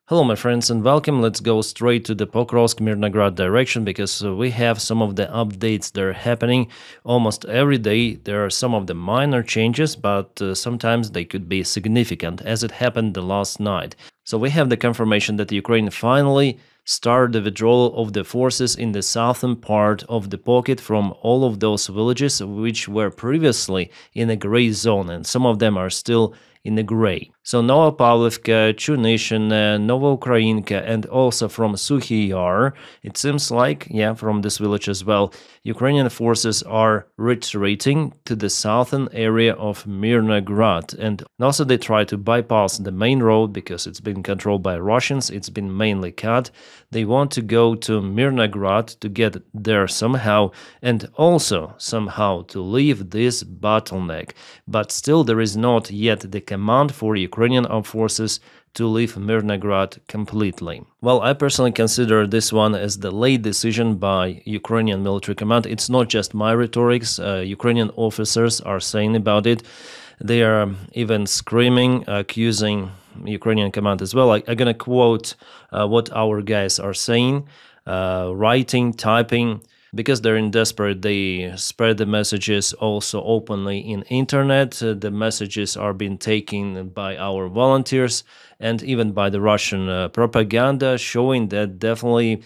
Hello, my friends, and welcome. Let's go straight to the Pokrovsk-Myrnograd direction because we have some of the updates that are happening almost every day. There are some of the minor changes, but sometimes they could be significant, as it happened the last night. So we have the confirmation that Ukraine finally started the withdrawal of the forces in the southern part of the pocket from all of those villages which were previously in a gray zone, and some of them are still in the gray. So Novopavlivka, Chunishina, Novoukrayinka, and also from Suhy Yar, it seems like, from this village as well, Ukrainian forces are retreating to the southern area of Myrnograd, and also they try to bypass the main road because it's been controlled by Russians, it's been mainly cut. They want to go to Myrnograd to get there somehow, and also somehow to leave this bottleneck. But still there is not yet the command for Ukrainian armed forces to leave Myrnograd completely. Well, I personally consider this one as the late decision by Ukrainian military command. It's not just my rhetorics, Ukrainian officers are saying about it. They are even screaming, accusing Ukrainian command as well. I'm gonna quote what our guys are saying, writing, typing. Because they're in desperate, they spread the messages also openly in internet. The messages are being taken by our volunteers and even by the Russian propaganda, showing that definitely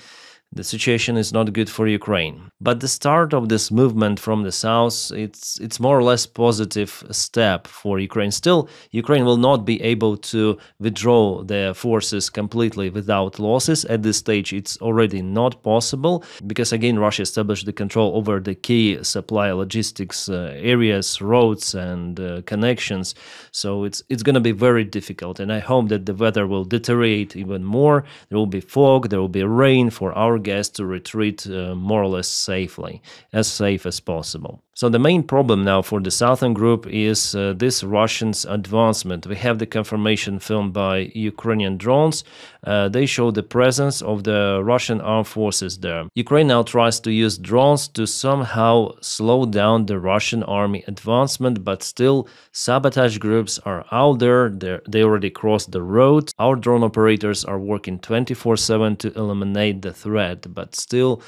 the situation is not good for Ukraine. But the start of this movement from the south, it's more or less positive step for Ukraine. Still, Ukraine will not be able to withdraw their forces completely without losses. At this stage, it's already not possible because, again, Russia established the control over the key supply logistics areas, roads, and connections. So it's going to be very difficult. And I hope that the weather will deteriorate even more. There will be fog, there will be rain for our guests to retreat more or less safely, as safe as possible. So the main problem now for the southern group is this Russians' advancement. We have the confirmation filmed by Ukrainian drones. They show the presence of the Russian armed forces there. Ukraine now tries to use drones to somehow slow down the Russian army advancement, but still sabotage groups are out there. They already crossed the road. Our drone operators are working 24/7 to eliminate the threat, but still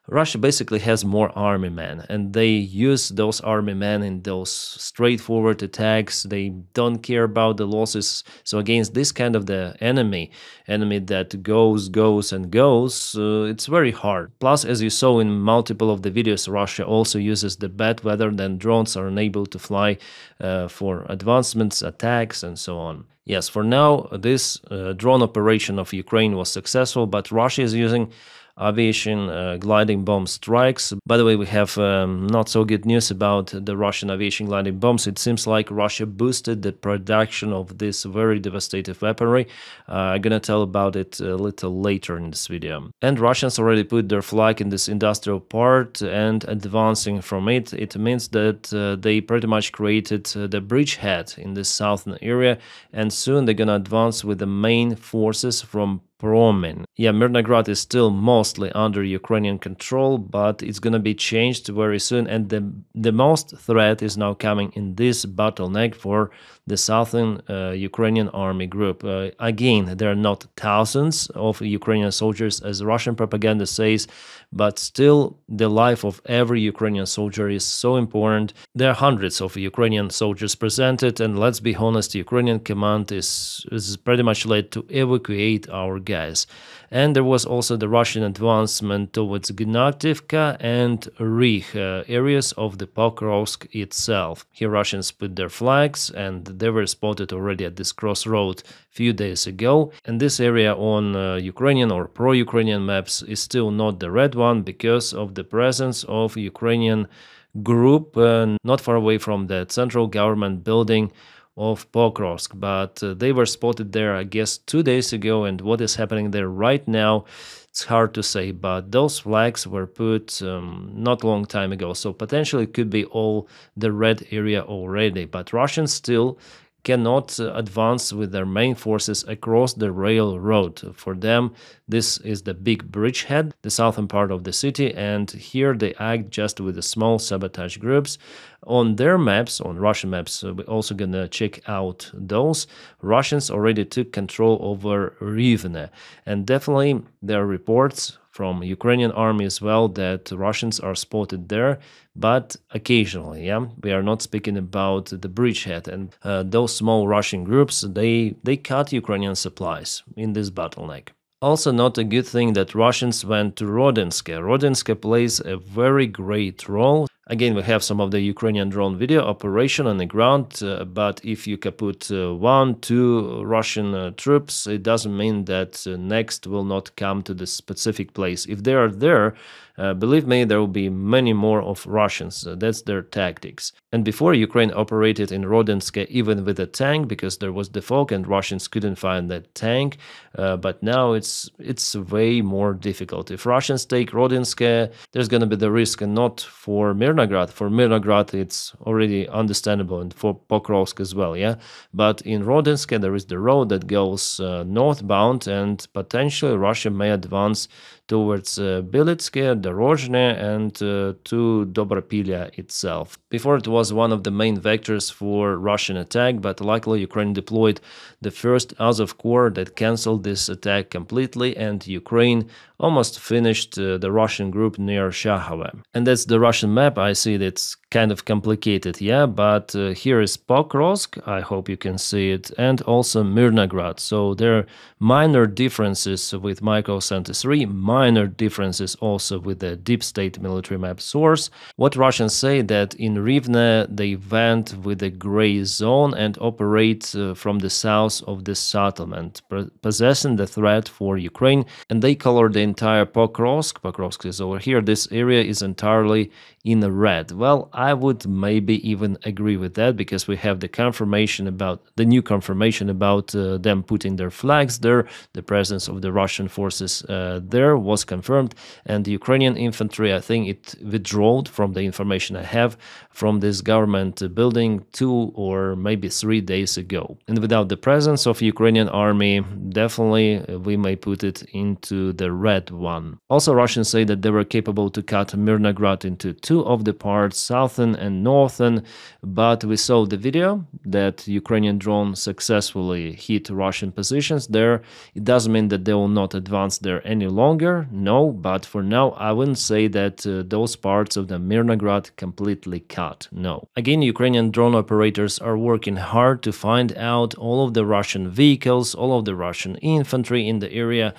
Russia basically has more army men, and they use those army men in those straightforward attacks. They don't care about the losses. So against this kind of the enemy that goes and goes, it's very hard. Plus, as you saw in multiple of the videos, Russia also uses the bad weather, then drones are unable to fly for advancements, attacks, and so on. Yes, for now, this drone operation of Ukraine was successful, but Russia is using aviation gliding bomb strikes. By the way, we have not so good news about the Russian aviation gliding bombs. It seems like Russia boosted the production of this very devastating weaponry. I'm gonna tell about it a little later in this video. And Russians already put their flag in this industrial part and advancing from it. It means that they pretty much created the bridgehead in this southern area, and soon they're gonna advance with the main forces from Promin. Myrnograd is still mostly under Ukrainian control, but it's gonna be changed very soon, and the most threat is now coming in this bottleneck for the southern Ukrainian army group. Again, there are not thousands of Ukrainian soldiers, as Russian propaganda says, but still the life of every Ukrainian soldier is so important. There are hundreds of Ukrainian soldiers presented, and let's be honest, Ukrainian command is pretty much led to evacuate our guys. And there was also the Russian advancement towards Gnaktivka and Rih, areas of the Pokrovsk itself. Here Russians put their flags, and they were spotted already at this crossroad few days ago. And this area on Ukrainian or pro-Ukrainian maps is still not the red one because of the presence of Ukrainian group not far away from the central government building of Pokrovsk, but they were spotted there, I guess, 2 days ago, and what is happening there right now, it's hard to say, but those flags were put not a long time ago, so potentially it could be all the red area already, but Russians still cannot advance with their main forces across the railroad. For them, this is the big bridgehead, the southern part of the city, and here they act just with the small sabotage groups. On their maps, on Russian maps, we're also gonna check out those. Russians already took control over Rivne, and definitely there are reports from Ukrainian army as well that Russians are spotted there, but occasionally, yeah, we are not speaking about the bridgehead, and those small Russian groups, they cut Ukrainian supplies in this bottleneck. Also, not a good thing that Russians went to Rodinske. Rodinske plays a very great role. Again, we have some of the Ukrainian drone video operation on the ground, but if you kaput 1-2 Russian troops, it doesn't mean that next will not come to the specific place. If they are there, believe me, there will be many more of Russians. That's their tactics. And before, Ukraine operated in Rodinske even with a tank because there was the fog and Russians couldn't find that tank. But now it's way more difficult. If Russians take Rodinske, there's going to be the risk, and not for Myrnograd. For Myrnograd, it's already understandable, and for Pokrovsk as well, yeah. But in Rodinske, there is the road that goes northbound, and potentially Russia may advance towards Belitske, Dorozhne, and to Dobropilya itself. Before, it was one of the main vectors for Russian attack, but luckily Ukraine deployed the first Azov Corps that cancelled this attack completely, and Ukraine almost finished the Russian group near Shahove. And that's the Russian map. I see it's kind of complicated, yeah, but here is Pokrovsk, I hope you can see it, and also Myrnograd. So there are minor differences with Micro Center 3, minor differences also with the deep state military map source. What Russians say that in Rivne they went with a gray zone and operate from the south of the settlement, possessing the threat for Ukraine, and they color the entire Pokrovsk. Pokrovsk is over here. This area is entirely in red. Well, I would maybe even agree with that, because we have the confirmation about the new confirmation about them putting their flags there. The presence of the Russian forces there was confirmed, and the Ukrainian infantry, I think it withdrew from the information I have from this government building 2 or maybe 3 days ago. And without the presence of Ukrainian army, definitely we may put it into the red one. Also, Russians say that they were capable to cut Myrnograd into 2 of the parts, southern and northern, but we saw the video that Ukrainian drone successfully hit Russian positions there. It doesn't mean that they will not advance there any longer, no, but for now I wouldn't say that those parts of the Myrnograd completely cut, no. Again, Ukrainian drone operators are working hard to find out all of the Russian vehicles, all of the Russian infantry in the area.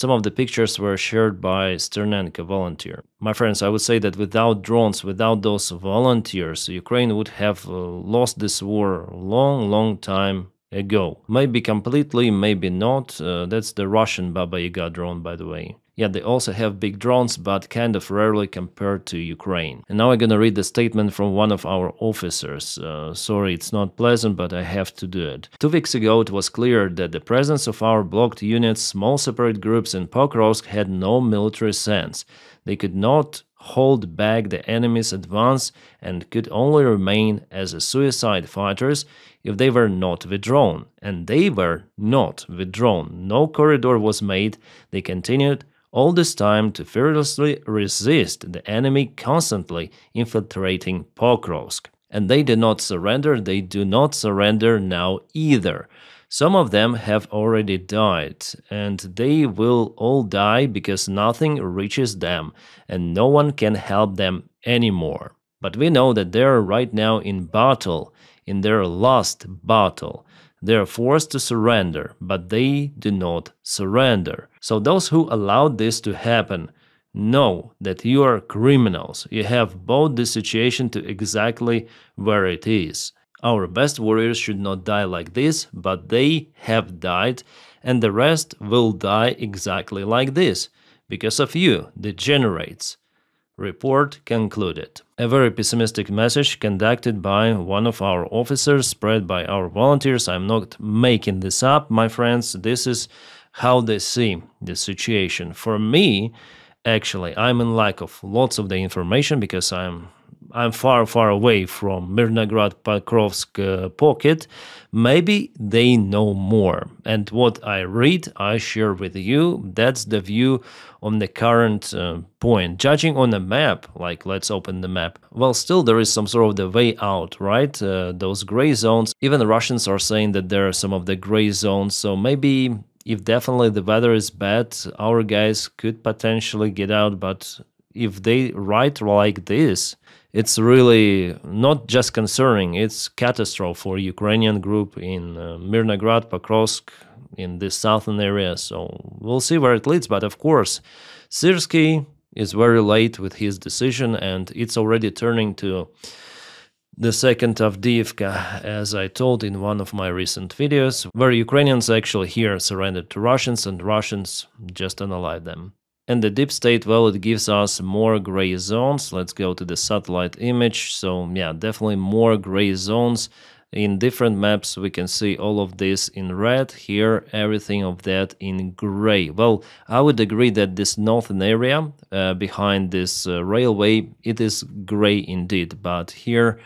Some of the pictures were shared by Sternenko, volunteer. My friends, I would say that without drones, without those volunteers, Ukraine would have lost this war a long time ago. Maybe completely, maybe not. That's the Russian Baba Yaga drone, by the way. Yeah, they also have big drones, but kind of rarely compared to Ukraine. And now I'm gonna read the statement from one of our officers. Sorry, it's not pleasant, but I have to do it. 2 weeks ago, it was clear that the presence of our blocked units, small separate groups in Pokrovsk had no military sense. They could not hold back the enemy's advance and could only remain as suicide fighters if they were not withdrawn. And they were not withdrawn. No corridor was made. They continued all this time to fearlessly resist the enemy constantly infiltrating Pokrovsk. And they did not surrender, they do not surrender now either. Some of them have already died, and they will all die because nothing reaches them, and no one can help them anymore. But we know that they are right now in battle, in their last battle. They are forced to surrender, but they do not surrender. So those who allowed this to happen know that you are criminals. You have brought the situation to exactly where it is. Our best warriors should not die like this, but they have died, and the rest will die exactly like this, because of you, degenerates. Report concluded. A very pessimistic message conducted by one of our officers, spread by our volunteers. I'm not making this up, my friends. This is how they see the situation. For me, actually, I'm in lack of lots of the information because I'm I'm far, far away from Myrnograd Pokrovsk pocket. Maybe they know more. And what I read, I share with you. That's the view on the current point. Judging on the map, like let's open the map, well, still there is some sort of the way out, right? Those gray zones. Even the Russians are saying that there are some of the gray zones. So maybe if definitely the weather is bad, our guys could potentially get out. But if they write like this, it's really not just concerning, it's catastrophe for Ukrainian group in Myrnograd, Pokrovsk, in this southern area. So we'll see where it leads. But of course, Syrskyi is very late with his decision, and it's already turning to the second Avdiivka, as I told in one of my recent videos, where Ukrainians actually here surrendered to Russians and Russians just unalived them. And the deep state, well, it gives us more gray zones. Let's go to the satellite image. So yeah, definitely more gray zones. In different maps, we can see all of this in red. Here, everything of that in gray. Well, I would agree that this northern area behind this railway, it is gray indeed. But here,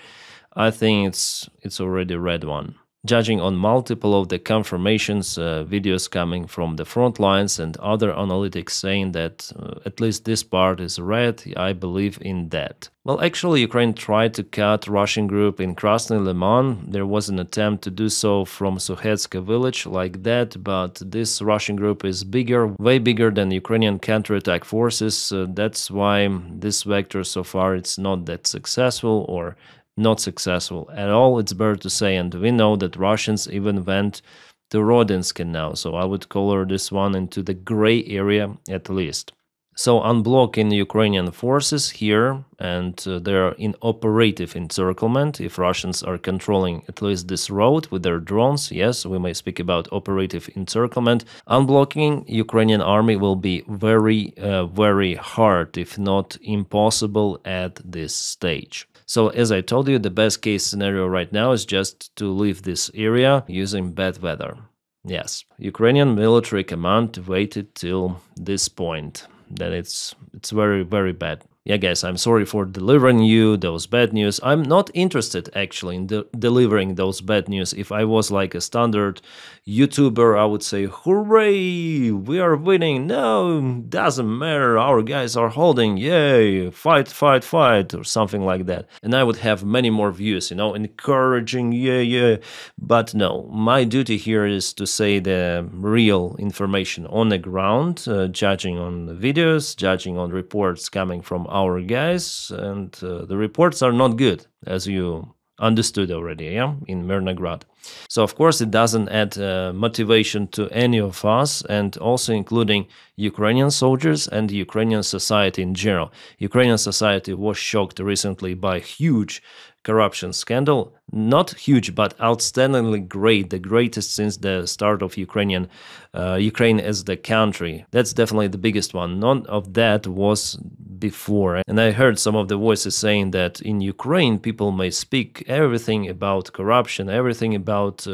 I think it's already red one. Judging on multiple of the confirmations, videos coming from the front lines and other analytics saying that at least this part is red, I believe in that. Well, actually, Ukraine tried to cut Russian group in Krasny Liman. There was an attempt to do so from Sukhetska village like that, but this Russian group is bigger, way bigger than Ukrainian counterattack forces. That's why this vector so far it's not that successful, or not successful at all, it's better to say. And we know that Russians even went to Rodinsk now, so I would color this one into the gray area at least. So unblocking Ukrainian forces here, and they're in operative encirclement. If Russians are controlling at least this road with their drones, yes, we may speak about operative encirclement. Unblocking Ukrainian army will be very, very hard, if not impossible at this stage. So as I told you, the best case scenario right now is just to leave this area using bad weather. Yes, Ukrainian military command waited till this point. That it's very, very bad. Yeah, guys, I'm sorry for delivering you those bad news. I'm not interested actually in delivering those bad news. If I was like a standard YouTuber, I would say, hooray, we are winning. No, doesn't matter. Our guys are holding. Yay, fight, fight, fight, or something like that. And I would have many more views, you know, encouraging, yeah, yeah. But no, my duty here is to say the real information on the ground, judging on the videos, judging on reports coming from our guys, and the reports are not good, as you understood already, yeah, in Myrnograd. So of course it doesn't add motivation to any of us, and also including Ukrainian soldiers and Ukrainian society in general. Ukrainian society was shocked recently by huge corruption scandal. Not huge, but outstandingly great, the greatest since the start of Ukraine as the country. That's definitely the biggest one. None of that was before. And I heard some of the voices saying that in Ukraine people may speak everything about corruption, everything about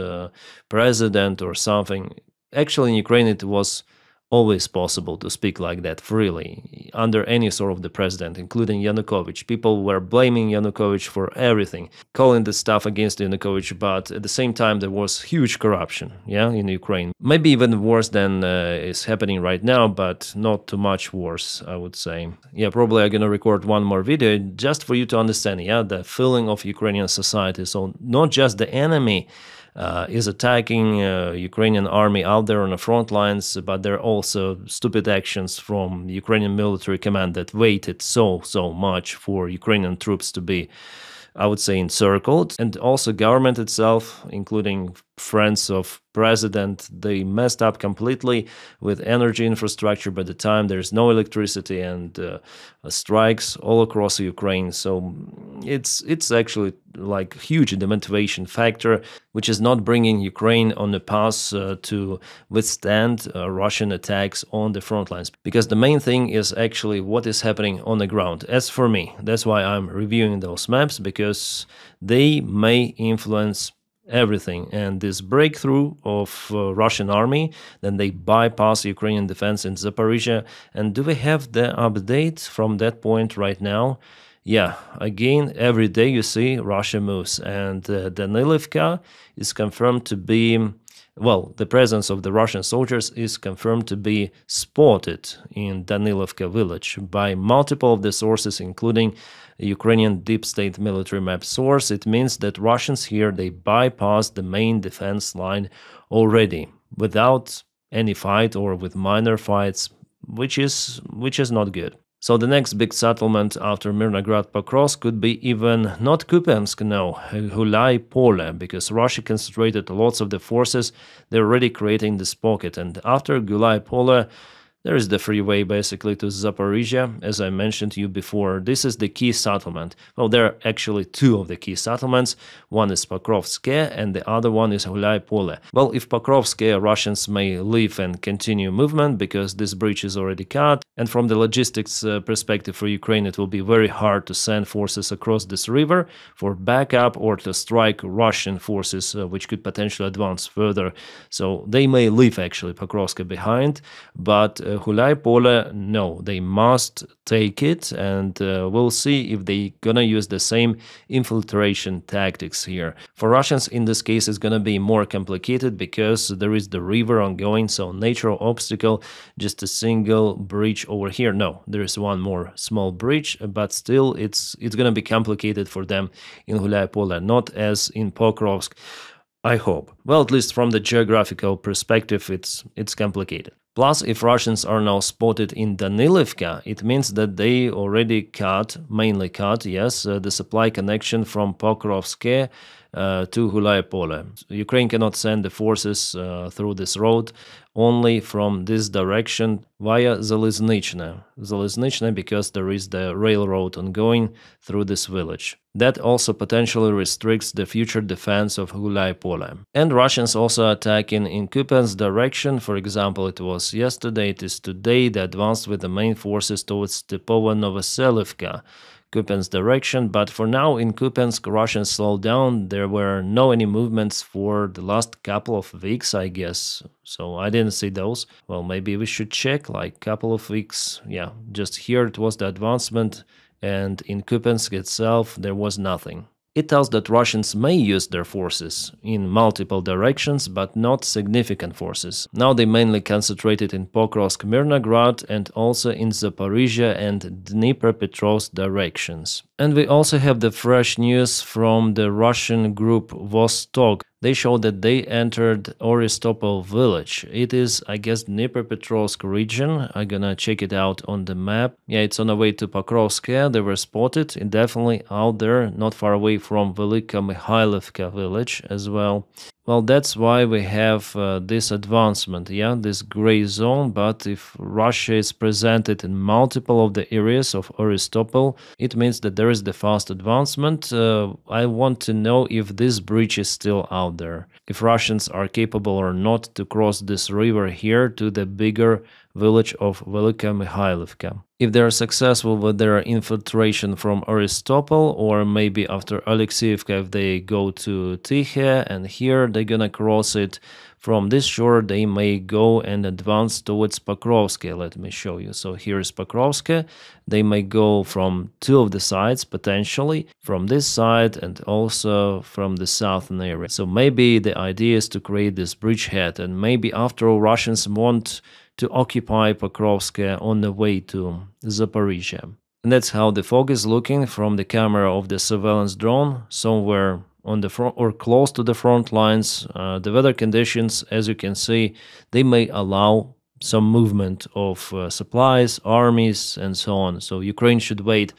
president or something. Actually, in Ukraine it was always possible to speak like that freely, under any sort of the president, including Yanukovych. People were blaming Yanukovych for everything, calling the stuff against Yanukovych, but at the same time there was huge corruption, yeah, in Ukraine. Maybe even worse than is happening right now, but not too much worse, I would say. Yeah, probably I'm gonna record one more video just for you to understand, yeah, the feeling of Ukrainian society. So not just the enemy is attacking Ukrainian army out there on the front lines, but there are also stupid actions from Ukrainian military command that waited so much for Ukrainian troops to be, I would say, encircled. And also government itself, including friends of president, they messed up completely with energy infrastructure. By the time there's no electricity and strikes all across Ukraine. So it's actually like huge demotivation factor, which is not bringing Ukraine on the path to withstand Russian attacks on the front lines. Because the main thing is actually what is happening on the ground. As for me, that's why I'm reviewing those maps, because they may influence everything. And this breakthrough of Russian army, then they bypass Ukrainian defense in Zaporizhia. And do we have the update from that point right now? Yeah, again, every day you see Russia moves, and Danilivka is confirmed to be, well, the presence of the Russian soldiers is confirmed to be spotted in Danilivka village by multiple of the sources, including a Ukrainian deep state military map source. It means that Russians here, they bypassed the main defense line already without any fight or with minor fights, which is not good. So the next big settlement after Myrnograd Pokrovsk could be even not Kupiansk, no, Hulai Pole, because Russia concentrated lots of the forces. They're already creating this pocket. And after Gulai Pole, there is the freeway basically to Zaporizhia, as I mentioned to you before. This is the key settlement. Well, there are actually two of the key settlements. One is Pokrovske and the other one is Hulai Pole. Well, if Pokrovske, Russians may leave and continue movement because this bridge is already cut. And from the logistics perspective for Ukraine, it will be very hard to send forces across this river for backup or to strike Russian forces, which could potentially advance further. So they may leave actually Pokrovske behind, but Hulai Pole, no, they must take it, and we'll see if they're gonna use the same infiltration tactics here. For Russians, in this case, it's gonna be more complicated because there is the river ongoing, so natural obstacle, just a single bridge over here. No, there is one more small bridge, but still it's gonna be complicated for them in Hulai Pole, not as in Pokrovsk, I hope. Well, at least from the geographical perspective, it's complicated. Plus, if Russians are now spotted in Danilivka, it means that they already mainly cut, yes, the supply connection from Pokrovske to Hulai Pole. Ukraine cannot send the forces through this road, only from this direction via Zaliznychne, because there is the railroad ongoing through this village. That also potentially restricts the future defense of Hulai Pole. And Russians also attacking in Kupiansk direction. For example, it was yesterday, it is today. They advanced with the main forces towards Stepovo-Novoselivka, Kupiansk direction, but for now in Kupiansk, Russians slowed down. There were no any movements for the last couple of weeks, I guess. So I didn't see those. Well, maybe we should check, like couple of weeks. Yeah, just here it was the advancement, and in Kupiansk itself there was nothing. It tells that Russians may use their forces in multiple directions, but not significant forces. Now they mainly concentrated in Pokrovsk, Myrnograd, and also in Zaporizhia and Dnipropetrovsk directions. And we also have the fresh news from the Russian group Vostok. They show that they entered Oristopol village. It is, I guess, Dnipropetrovsk region. I'm gonna check it out on the map. Yeah, it's on the way to Pokrovsk. They were spotted, definitely out there, not far away from Velika Mikhailivka village as well. Well, that's why we have this advancement, yeah, this gray zone. But if Russia is presented in multiple of the areas of Oristopol, it means that there is the fast advancement. I want to know if this bridge is still out there, if Russians are capable or not to cross this river here to the bigger village of Velika Mikhailivka. If they are successful with their infiltration from Oristopol, or maybe after Alexeyevka, if they go to Tikhe, and here they're gonna cross it from this shore, they may go and advance towards Pokrovske. Let me show you. So here is Pokrovske. They may go from two of the sides, potentially, from this side and also from the southern area. So maybe the idea is to create this bridgehead, and maybe after all Russians want to occupy Pokrovsk on the way to Zaporizhia. And that's how the fog is looking from the camera of the surveillance drone, somewhere on the front or close to the front lines. The weather conditions, as you can see, they may allow some movement of supplies, armies, and so on. So Ukraine should wait.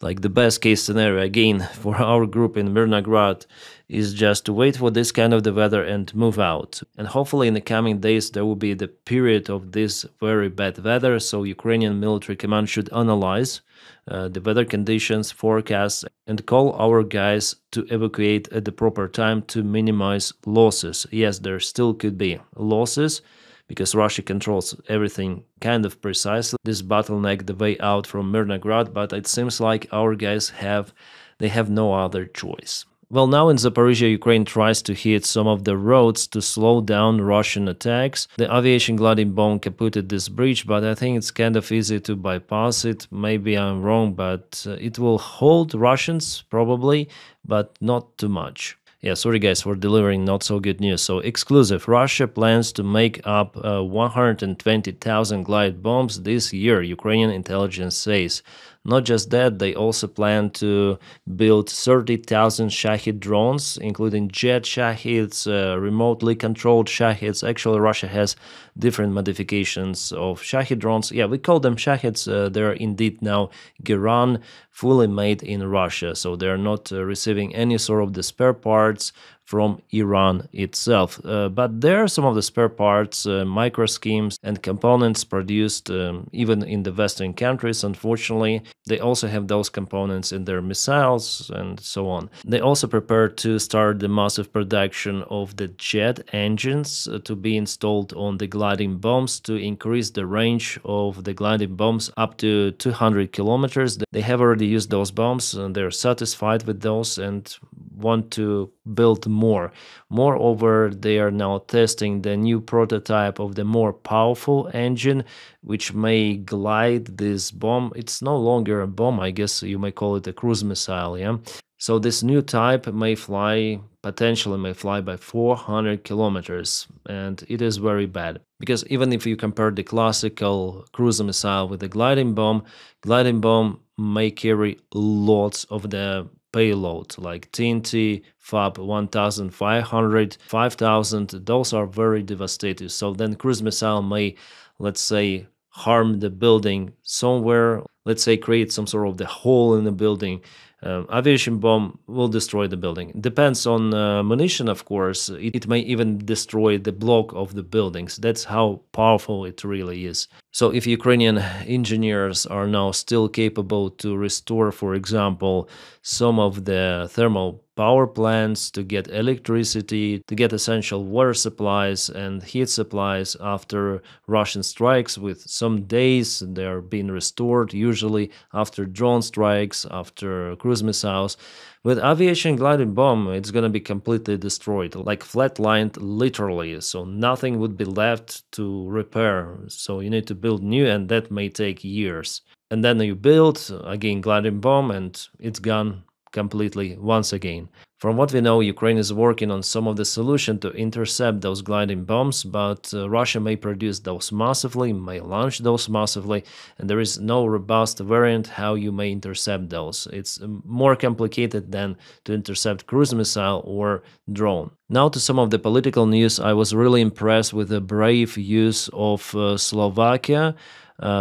Like the best case scenario, again, for our group in Myrnograd is just to wait for this kind of the weather and move out. And hopefully in the coming days there will be the period of this very bad weather, so Ukrainian military command should analyze the weather conditions, forecasts, and call our guys to evacuate at the proper time to minimize losses. Yes, there still could be losses, because Russia controls everything kind of precisely. This bottleneck the way out from Myrnograd, but it seems like our guys have no other choice. Well, now in Zaporizhia, Ukraine tries to hit some of the roads to slow down Russian attacks. The aviation gliding bomb caputed this bridge, but I think it's kind of easy to bypass it. Maybe I'm wrong, but it will hold Russians probably, but not too much. Yeah, sorry guys for delivering not so good news. So exclusive, Russia plans to make up 120,000 glide bombs this year, Ukrainian intelligence says. Not just that, they also plan to build 30,000 Shahid drones, including jet Shahids, remotely controlled Shahids. Actually, Russia has different modifications of Shahid drones. Yeah, we call them Shahids. They're indeed now Giran, fully made in Russia. So they're not receiving any sort of the spare parts from Iran itself. But there are some of the spare parts, micro schemes, and components produced even in the Western countries. Unfortunately, they also have those components in their missiles and so on. They also prepare to start the massive production of the jet engines to be installed on the gliding bombs to increase the range of the gliding bombs up to 200 kilometers. They have already used those bombs and they're satisfied with those and want to build more. Moreover, they are now testing the new prototype of the more powerful engine, which may glide this bomb. It's no longer a bomb, I guess you may call it a cruise missile, yeah? So this new type may fly, potentially may fly by 400 kilometers, and it is very bad. Because even if you compare the classical cruise missile with the gliding bomb may carry lots of the payload like TNT, FAB 1500, 5000. Those are very devastating. So then cruise missile may, let's say, harm the building somewhere, let's say create some sort of the hole in the building. Aviation bomb will destroy the building. Depends on munition, of course. It may even destroy the block of the buildings. That's how powerful it really is. So if Ukrainian engineers are now still capable to restore, for example, some of the thermal power plants, to get electricity, to get essential water supplies and heat supplies after Russian strikes, with some days they're being restored, usually after drone strikes, after cruise missiles. With aviation gliding bomb, it's going to be completely destroyed, like flatlined literally, so nothing would be left to repair. So you need to build new, and that may take years. And then you build again gliding bomb, and it's gone completely once again. From what we know, Ukraine is working on some of the solution to intercept those gliding bombs, but Russia may produce those massively, may launch those massively, and there is no robust variant how you may intercept those. It's more complicated than to intercept cruise missile or drone. Now to some of the political news. I was really impressed with the brave use of Slovakia.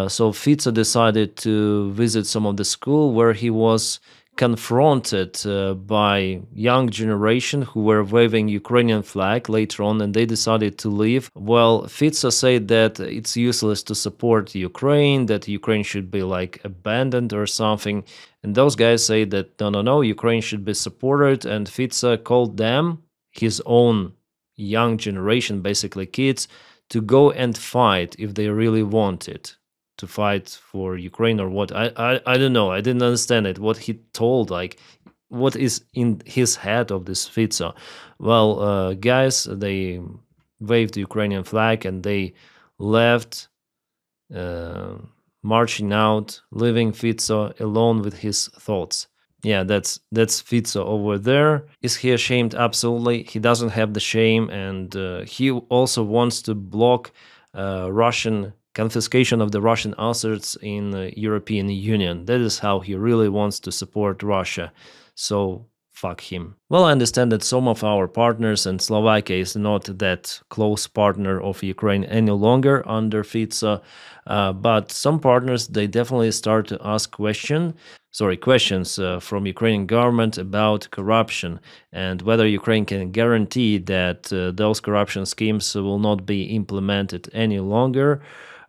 So Fico decided to visit some of the school where he was confronted by young generation who were waving Ukrainian flag later on, and they decided to leave. Well, Fico said that it's useless to support Ukraine, that Ukraine should be like abandoned or something. And those guys say that no, Ukraine should be supported, and Fico called them, his own young generation, basically kids, to go and fight if they really want it, to fight for Ukraine or what. I don't know. I didn't understand it. What he told, like, what is in his head of this Fico? Well, guys, they waved the Ukrainian flag and they left, marching out, leaving Fico alone with his thoughts. Yeah, that's Fico over there. Is he ashamed? Absolutely. He doesn't have the shame, and he also wants to block Russian confiscation of the Russian assets in the European Union. That is how he really wants to support Russia. So fuck him. Well, I understand that some of our partners, and Slovakia is not that close partner of Ukraine any longer under Fico, but some partners, they definitely start to ask questions from Ukrainian government about corruption and whether Ukraine can guarantee that those corruption schemes will not be implemented any longer.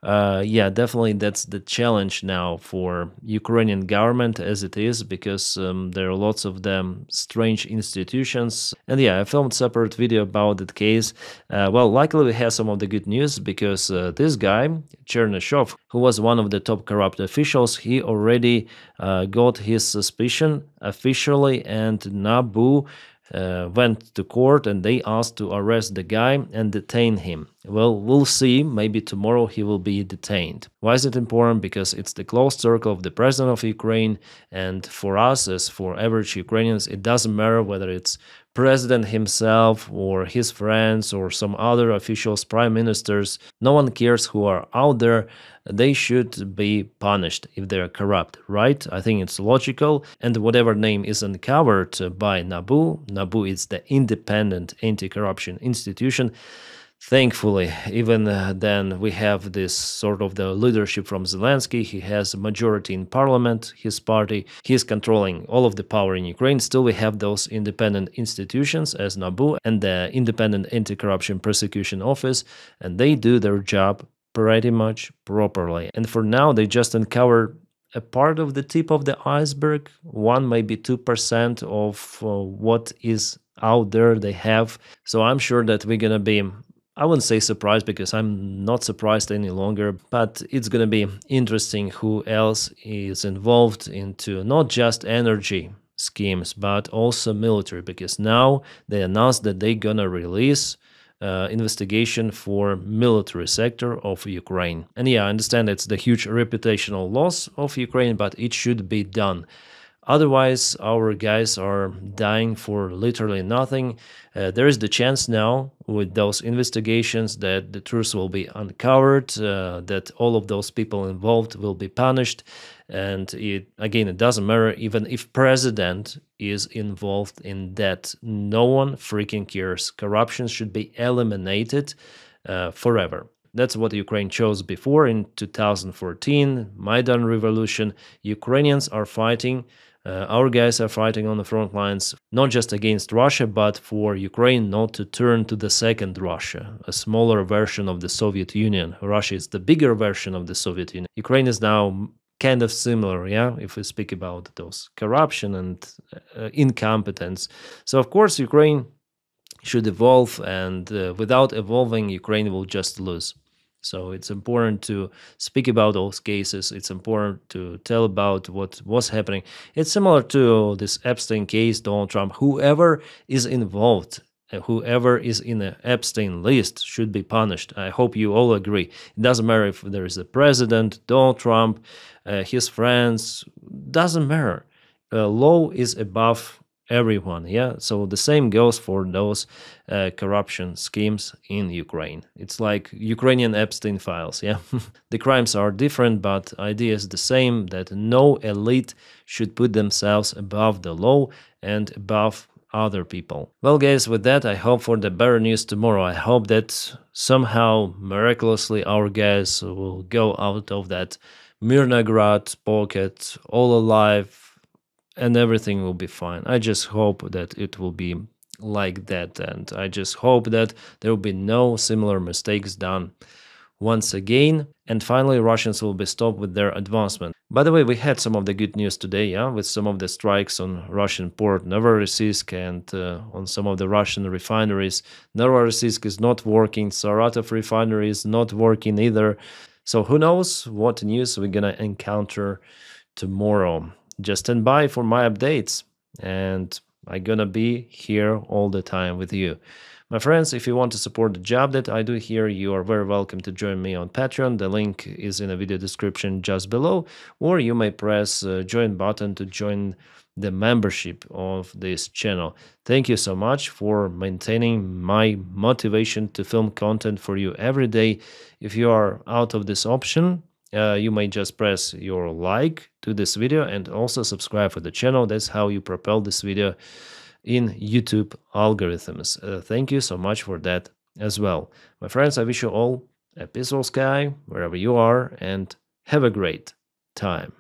Yeah, definitely that's the challenge now for Ukrainian government as it is, because there are lots of them strange institutions. And yeah, I filmed separate video about that case. Well, luckily we have some of the good news, because this guy, Chernyshov, who was one of the top corrupt officials, he already got his suspicion officially, and NABU went to court and they asked to arrest the guy and detain him. Well, we'll see. Maybe tomorrow he will be detained. Why is it important? Because it's the close circle of the president of Ukraine, and for us, as for average Ukrainians, it doesn't matter whether it's president himself or his friends or some other officials, prime ministers. No one cares who are out there. They should be punished if they're corrupt, right? I think it's logical. And whatever name is uncovered by NABU is the independent anti-corruption institution. Thankfully, even then we have this sort of the leadership from Zelensky. He has a majority in parliament, his party. He's controlling all of the power in Ukraine. Still, we have those independent institutions as NABU and the Independent Anti-Corruption Prosecution Office, and they do their job pretty much properly. And for now, they just uncover a part of the tip of the iceberg, 1 maybe 2% of what is out there they have. So I'm sure that we're gonna be, I wouldn't say surprised, because I'm not surprised any longer, but it's going to be interesting who else is involved into not just energy schemes, but also military, because now they announced that they're going to release investigation for military sector of Ukraine. And yeah, I understand it's the huge reputational loss of Ukraine, but it should be done. Otherwise, our guys are dying for literally nothing. There is the chance now with those investigations that the truth will be uncovered, that all of those people involved will be punished. And it doesn't matter even if president is involved in that. No one freaking cares. Corruption should be eliminated forever. That's what Ukraine chose before in 2014, Maidan revolution. Ukrainians are fighting. Our guys are fighting on the front lines, not just against Russia, but for Ukraine not to turn to the second Russia, a smaller version of the Soviet Union. Russia is the bigger version of the Soviet Union. Ukraine is now kind of similar, yeah, if we speak about those corruption and incompetence. So, of course, Ukraine should evolve, and without evolving, Ukraine will just lose. So it's important to speak about those cases. It's important to tell about what was happening. It's similar to this Epstein case, Donald Trump. Whoever is involved, whoever is in the Epstein list should be punished. I hope you all agree. It doesn't matter if there is a president, Donald Trump, his friends, doesn't matter. Law is above everyone, yeah. So the same goes for those corruption schemes in Ukraine. It's like Ukrainian Epstein files, yeah. The crimes are different, but idea is the same, that no elite should put themselves above the law and above other people. Well, guys, with that, I hope for the better news tomorrow. I hope that somehow miraculously our guys will go out of that Myrnograd pocket all alive, and everything will be fine. I just hope that it will be like that, and I just hope that there will be no similar mistakes done once again. And finally, Russians will be stopped with their advancement. By the way, we had some of the good news today, yeah, with some of the strikes on Russian port Novorossiysk and on some of the Russian refineries. Novorossiysk is not working, Saratov refinery is not working either. So who knows what news we're gonna encounter tomorrow. Just stand by for my updates, and I'm gonna be here all the time with you. My friends, if you want to support the job that I do here, you are very welcome to join me on Patreon. The link is in the video description just below, or you may press join button to join the membership of this channel. Thank you so much for maintaining my motivation to film content for you every day. If you are out of this option, you may just press your like to this video and also subscribe for the channel. That's how you propel this video in YouTube algorithms. Thank you so much for that as well. My friends, I wish you all a peaceful sky wherever you are, and have a great time.